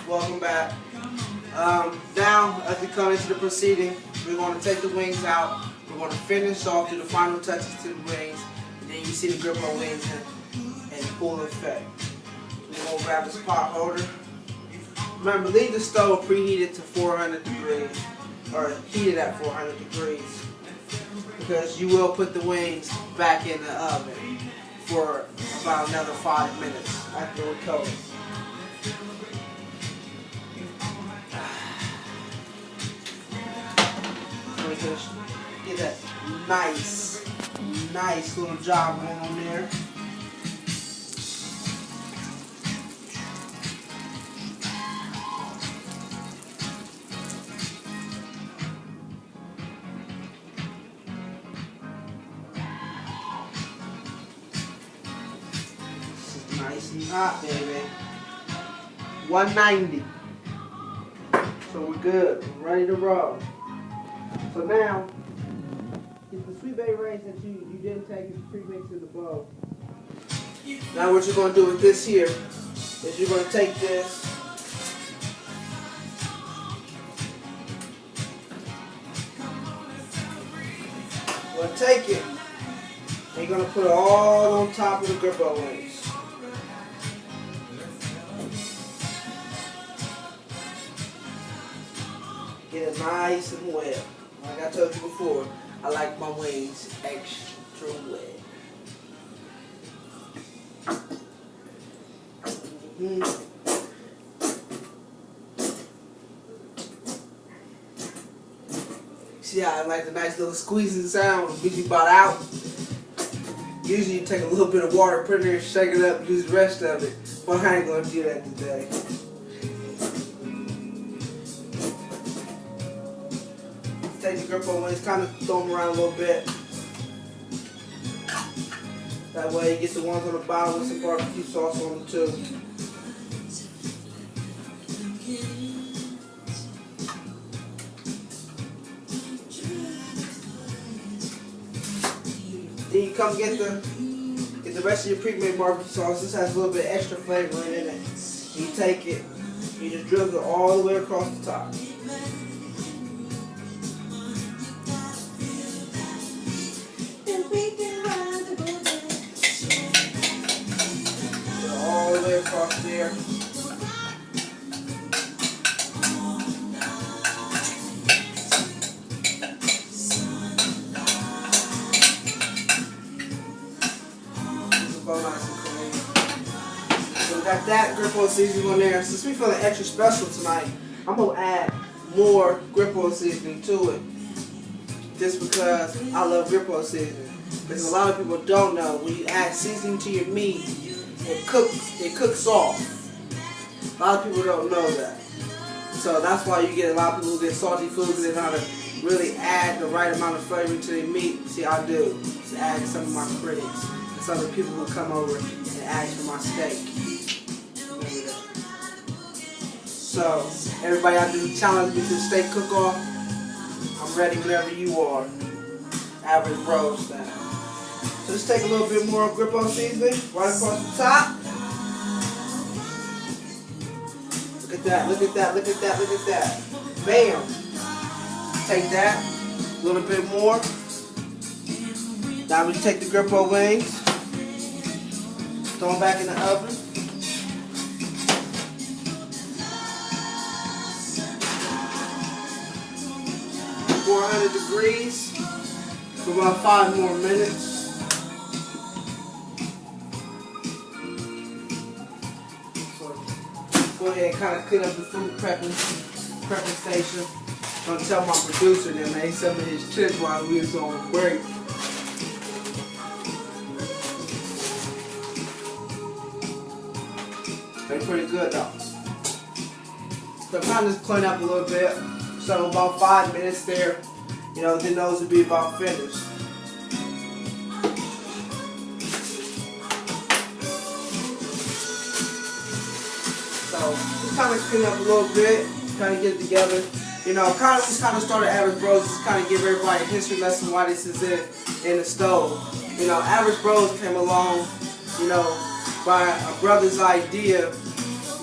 Welcome back. Now, as we come into the proceeding, we're going to take the wings out. We're going to finish off, do the final touches to the wings, and then you see the Grippo wings in full effect. We're going to grab this pot holder. Remember, leave the stove preheated to 400 degrees, or heated at 400 degrees, because you will put the wings back in the oven for about another 5 minutes after we coat it. So we can get that nice little job going on there. Nice and hot, baby. 190. So we're good. We're ready to roll. So now, get the sweet bay rice that you didn't take and pre-mix in the bowl. Now what you're going to do with this here is you're going to take this. You're going to take it and you're going to put it all on top of the Grippo wings. Get it nice and wet. Like I told you before, I like my wings extra wet. See how I like the nice little squeezing sound when you bought out? Usually you take a little bit of water, put it in there, shake it up, use the rest of it. But I ain't gonna do that today. Take the Grippo wings, kind of throw them around a little bit. That way you get the ones on the bottom with some barbecue sauce on them too. Then you come get the rest of your pre-made barbecue sauce. This has a little bit extra flavor in it. You take it, you just drizzle it all the way across the top. Across there. So we got that Grippo seasoning on there. Since we feeling extra special tonight, I'm gonna add more Grippo seasoning to it. Just because I love Grippo seasoning. Because a lot of people don't know, when you add seasoning to your meat, it cooks off. A lot of people don't know that. So that's why you get a lot of people who get salty foods and they know how to really add the right amount of flavor to their meat. See, I do. Just add some of my critics and some of the people who come over and ask for my steak. Remember that. So, everybody out there challenge me to steak cook-off. I'm ready whenever you are. Average bro style. So just take a little bit more Grippo seasoning right across the top. Look at that, look at that, look at that, look at that. Bam. Take that, a little bit more. Now we take the Grippo wings, throw them back in the oven. .400 degrees for about 5 more minutes. Go ahead and kind of clean up the food prepping station. I'm gonna tell my producer that made some of his chips while we was on break. They're pretty good though. So kind of just clean up a little bit. So about 5 minutes there, you know, then those would be about finished. So just kind of clean up a little bit, kind of get it together. You know, just kind of started Average Bros, just kind of give everybody a history lesson why this is in the stove. You know, Average Bros came along, you know, by a brother's idea,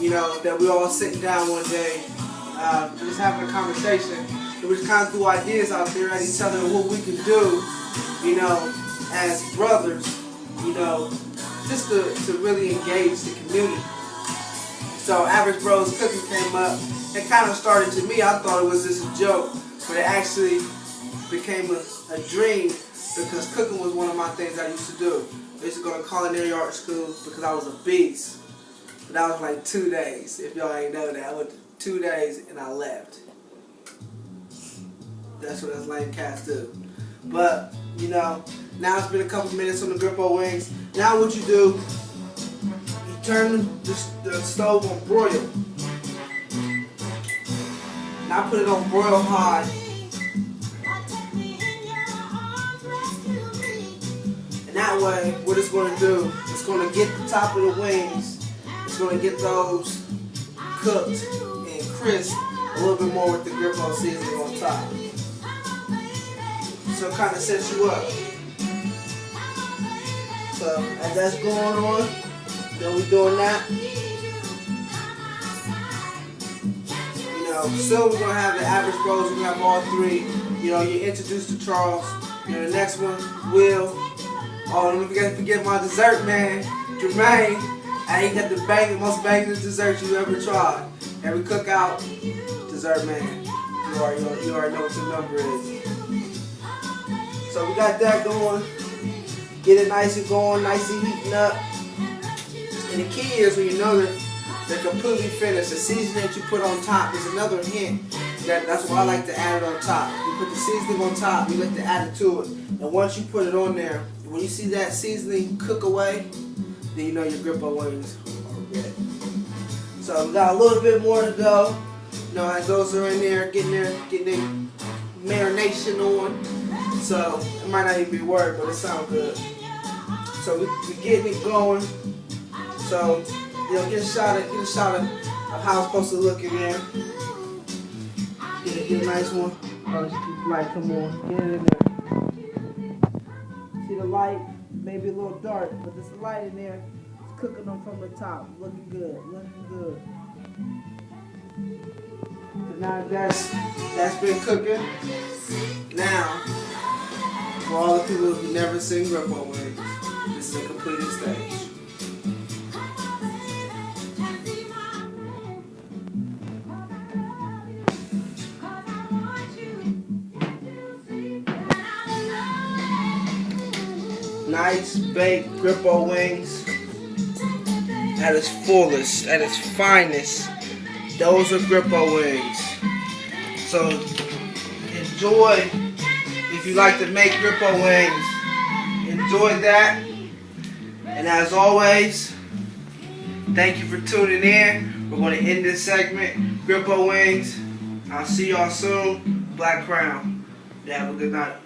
you know, that we all sitting down one day, just having a conversation. And we just kind of threw ideas out there at each other and what we could do, you know, as brothers, you know, just to really engage the community. So Average Bros Cooking came up. It kind of started to me, I thought it was just a joke, but it actually became a dream because cooking was one of my things I used to do. I used to go to culinary art school because I was a beast. But that was like 2 days. If y'all ain't know that, I went 2 days and I left. That's what us lame cats do. But, you know, now it's been a couple minutes on the Grippo wings. Now what you do, you turn the stove on broil. Now I put it on broil high. And that way, what it's going to do, it's going to get the top of the wings, it's going to get those cooked and crisp a little bit more with the Grippo seasoning on top. So it kind of sets you up. So as that's going on, then we're doing that. You know, soon we're going to have the Average Bros, we're going to have all three. You know, you're introduced to Charles. You know, the next one, Will. Oh, don't forget my dessert man, Jermaine. I ain't got the most banging dessert you ever tried. Every cookout, dessert man. You already know what the number is. So we got that going. Get it nice and going, nice and heating up. And the key is when you know they're completely finished, the seasoning that you put on top is another hint. That's why I like to add it on top. You put the seasoning on top, you like to add it to it. And once you put it on there, when you see that seasoning cook away, then you know your Grippo wings are ready. So we got a little bit more to go. You know, as those are in there, getting their marination on. So it might not even be word, but it sounds good. So we getting it going. So you know, get a shot of how it's supposed to look in there. Get a nice one. Oh, the light come on. Get it in there. See the light? Maybe a little dark, but there's a light in there. It's cooking them from the top. Looking good. Looking good. So now that's been cooking. Now, for all the people who've never seen Grippo wings, this is a completed stage. Nice baked Grippo wings at its fullest, at its finest. Those are Grippo wings. So enjoy. If you like to make Grippo wings, enjoy that. And as always, thank you for tuning in. We're going to end this segment. Grippo wings. I'll see y'all soon. Black Crown. Yeah, have a good night.